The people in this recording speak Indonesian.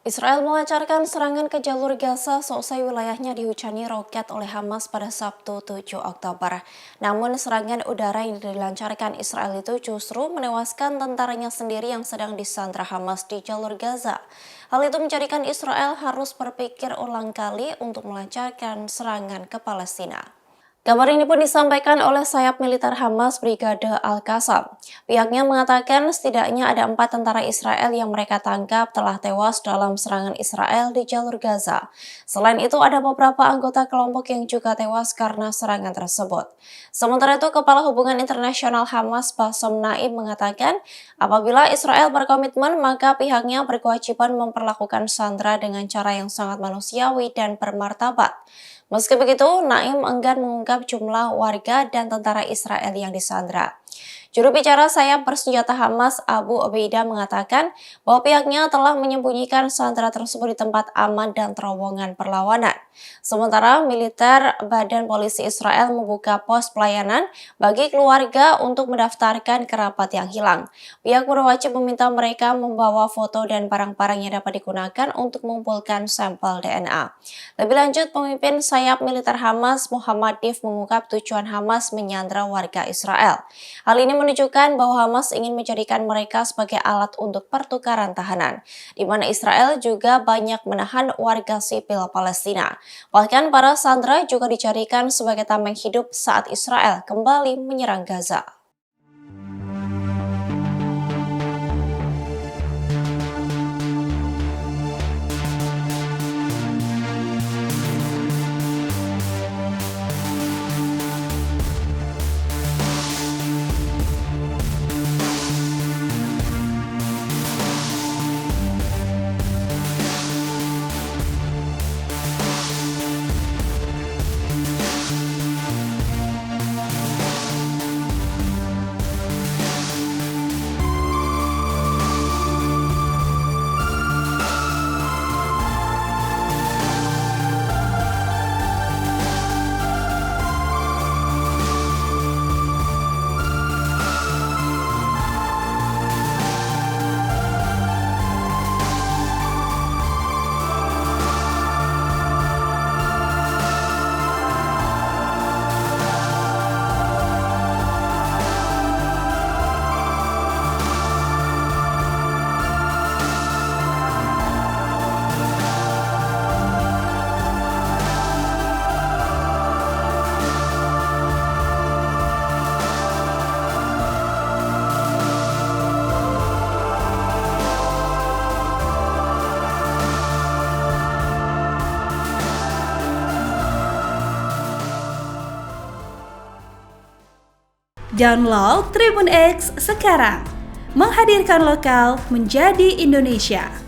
Israel melancarkan serangan ke jalur Gaza seusai wilayahnya dihujani roket oleh Hamas pada Sabtu 7 Oktober. Namun serangan udara yang dilancarkan Israel itu justru menewaskan tentaranya sendiri yang sedang disandra Hamas di jalur Gaza. Hal itu menjadikan Israel harus berpikir ulang kali untuk melancarkan serangan ke Palestina. Kabar ini pun disampaikan oleh sayap militer Hamas Brigade Al-Qassam. Pihaknya mengatakan setidaknya ada 4 tentara Israel yang mereka tangkap telah tewas dalam serangan Israel di jalur Gaza. Selain itu ada beberapa anggota kelompok yang juga tewas karena serangan tersebut. Sementara itu Kepala Hubungan Internasional Hamas Bassem Naim mengatakan apabila Israel berkomitmen maka pihaknya berkewajiban memperlakukan sandera dengan cara yang sangat manusiawi dan bermartabat. Meski begitu, Naim enggan mengungkap jumlah warga dan tentara Israel yang disandra. Juru bicara sayap bersenjata Hamas Abu Ubaidah mengatakan bahwa pihaknya telah menyembunyikan sandera tersebut di tempat aman dan terowongan perlawanan. Sementara militer Badan Polisi Israel membuka pos pelayanan bagi keluarga untuk mendaftarkan kerabat yang hilang. Pihak berwajib meminta mereka membawa foto dan barang-barang yang dapat digunakan untuk mengumpulkan sampel DNA. Lebih lanjut, pemimpin sayap militer Hamas Muhammad Dif mengungkap tujuan Hamas menyandra warga Israel. Hal ini menunjukkan bahwa Hamas ingin menjadikan mereka sebagai alat untuk pertukaran tahanan, di mana Israel juga banyak menahan warga sipil Palestina. Bahkan para sandera juga dicarikan sebagai tameng hidup saat Israel kembali menyerang Gaza. Download Tribun X sekarang, menghadirkan lokal menjadi Indonesia.